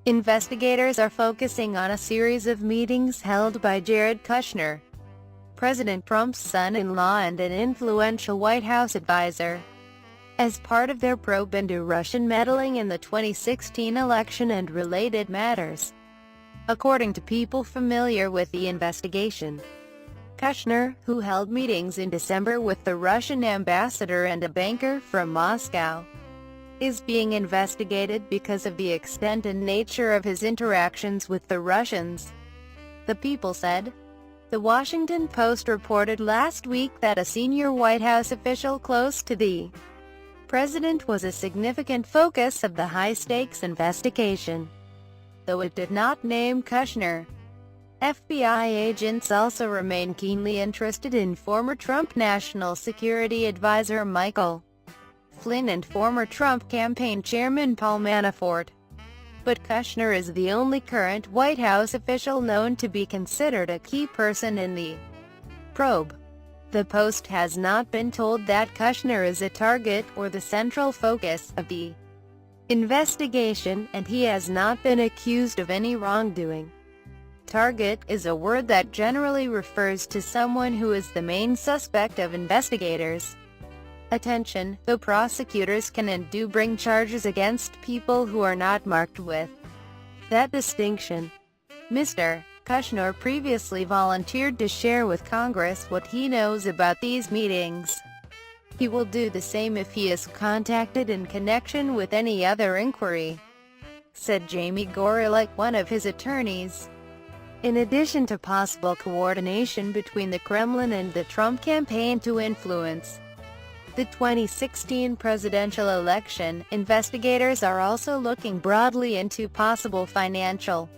Investigators are focusing on a series of meetings held by Jared Kushner, President Trump's son-in-law and an influential White House advisor, as part of their probe into Russian meddling in the 2016 election and related matters. According to people familiar with the investigation, Kushner, who held meetings in December with the Russian ambassador and a banker from Moscow, is being investigated because of the extent and nature of his interactions with the Russians, the People said. The Washington Post reported last week that a senior White House official close to the president was a significant focus of the high-stakes investigation, though it did not name Kushner. FBI agents also remain keenly interested in former Trump National Security Advisor Michael Flynn and former Trump campaign chairman Paul Manafort. But Kushner is the only current White House official known to be considered a key person in the probe. The Post has not been told that Kushner is a target or the central focus of the investigation, and he has not been accused of any wrongdoing. Target is a word that generally refers to someone who is the main suspect of investigators' attention, though prosecutors can and do bring charges against people who are not marked with that distinction. Mr. Kushner previously volunteered to share with Congress what he knows about these meetings. He will do the same if he is contacted in connection with any other inquiry, said Jamie Gorelick, one of his attorneys. In addition to possible coordination between the Kremlin and the Trump campaign to influence the 2016 presidential election, investigators are also looking broadly into possible financial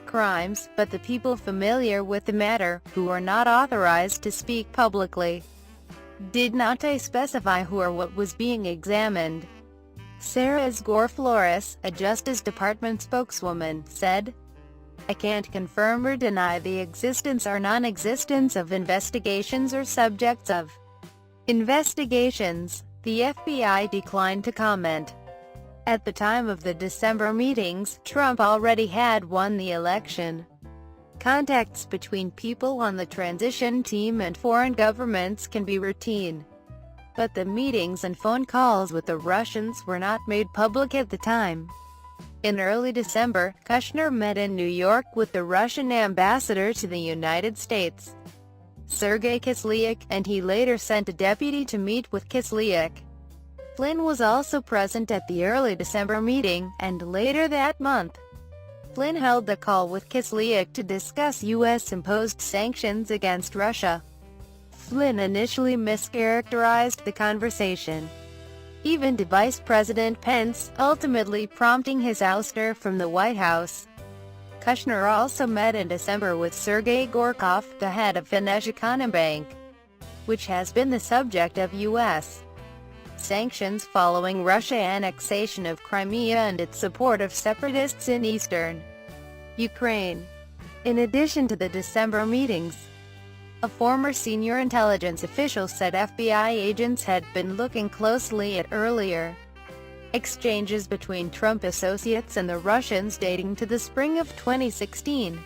crimes, but the people familiar with the matter, who are not authorized to speak publicly, did not specify who or what was being examined. Sarah Esgor-Flores, a Justice Department spokeswoman, said, "I can't confirm or deny the existence or non-existence of investigations or subjects of investigations." The FBI declined to comment. At the time of the December meetings, Trump already had won the election. Contacts between people on the transition team and foreign governments can be routine, but the meetings and phone calls with the Russians were not made public at the time. In early December, Kushner met in New York with the Russian ambassador to the United States, Sergei Kislyak, and he later sent a deputy to meet with Kislyak. Flynn was also present at the early December meeting, and later that month, Flynn held a call with Kislyak to discuss U.S.-imposed sanctions against Russia. Flynn initially mischaracterized the conversation, even to Vice President Pence, ultimately prompting his ouster from the White House. Kushner also met in December with Sergei Gorkov, the head of Bank, which has been the subject of U.S. sanctions following Russia's annexation of Crimea and its support of separatists in eastern Ukraine. In addition to the December meetings, a former senior intelligence official said FBI agents had been looking closely at earlier exchanges between Trump associates and the Russians dating to the spring of 2016,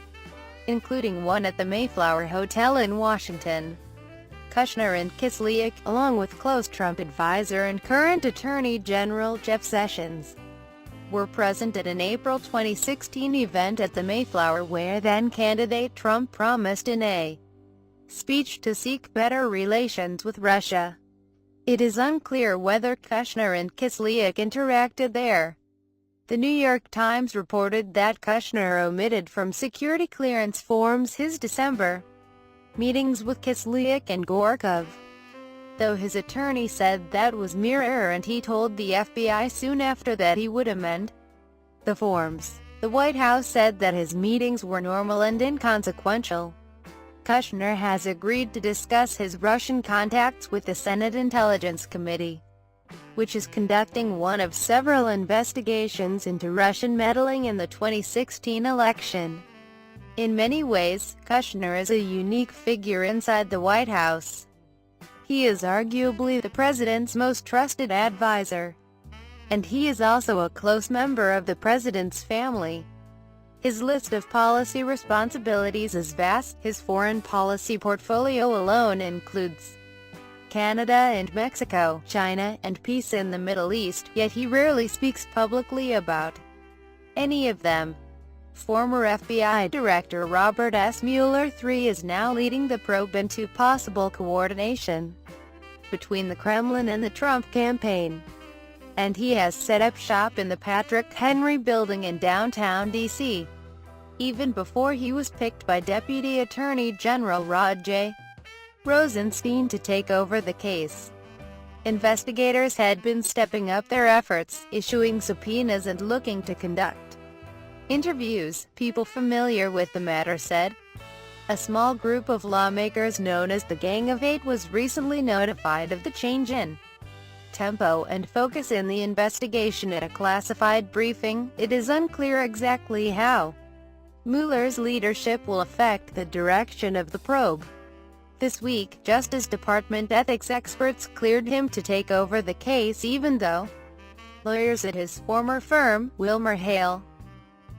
including one at the Mayflower Hotel in Washington. Kushner and Kislyak, along with close Trump advisor and current Attorney General Jeff Sessions, were present at an April 2016 event at the Mayflower where then-candidate Trump promised in a speech to seek better relations with Russia. It is unclear whether Kushner and Kislyak interacted there. The New York Times reported that Kushner omitted from security clearance forms his December meetings with Kislyak and Gorkov, though his attorney said that was mere error and he told the FBI soon after that he would amend the forms. The White House said that his meetings were normal and inconsequential. Kushner has agreed to discuss his Russian contacts with the Senate Intelligence Committee, which is conducting one of several investigations into Russian meddling in the 2016 election. In many ways, Kushner is a unique figure inside the White House. He is arguably the president's most trusted advisor. and he is also a close member of the president's family. His list of policy responsibilities is vast. His foreign policy portfolio alone includes Canada and Mexico, China, and peace in the Middle East, yet he rarely speaks publicly about any of them. Former FBI Director Robert S. Mueller III is now leading the probe into possible coordination between the Kremlin and the Trump campaign, and he has set up shop in the Patrick Henry Building in downtown D.C. even before he was picked by Deputy Attorney General Rod J. Rosenstein to take over the case. Investigators had been stepping up their efforts, issuing subpoenas and looking to conduct interviews, people familiar with the matter said. A small group of lawmakers known as the Gang of Eight was recently notified of the change in tempo and focus in the investigation at a classified briefing. It is unclear exactly how Mueller's leadership will affect the direction of the probe. This week, Justice Department ethics experts cleared him to take over the case even though lawyers at his former firm, WilmerHale,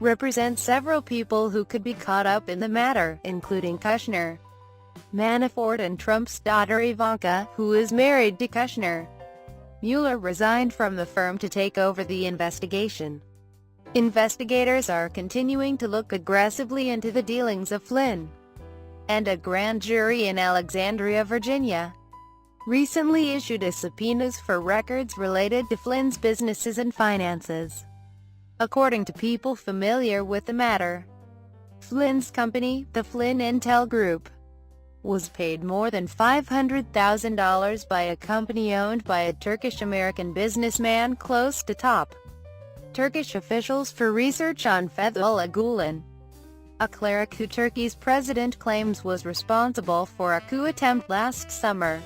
represent several people who could be caught up in the matter, including Kushner, Manafort and Trump's daughter Ivanka, who is married to Kushner. Mueller resigned from the firm to take over the investigation. Investigators are continuing to look aggressively into the dealings of Flynn, and a grand jury in Alexandria, Virginia, recently issued a subpoenas for records related to Flynn's businesses and finances. According to people familiar with the matter, Flynn's company, the Flynn Intel Group, was paid more than $500,000 by a company owned by a Turkish-American businessman close to top Turkish officials for research on Fethullah Gulen, a cleric who Turkey's president claims was responsible for a coup attempt last summer.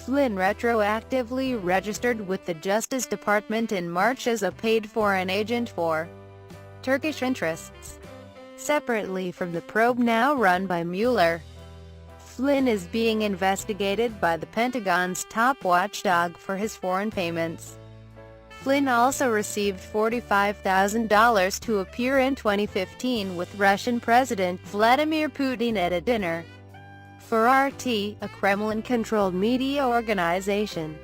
Flynn retroactively registered with the Justice Department in March as a paid foreign agent for Turkish interests. Separately from the probe now run by Mueller, Flynn is being investigated by the Pentagon's top watchdog for his foreign payments. Flynn also received $45,000 to appear in 2015 with Russian President Vladimir Putin at a dinner for RT, a Kremlin-controlled media organization.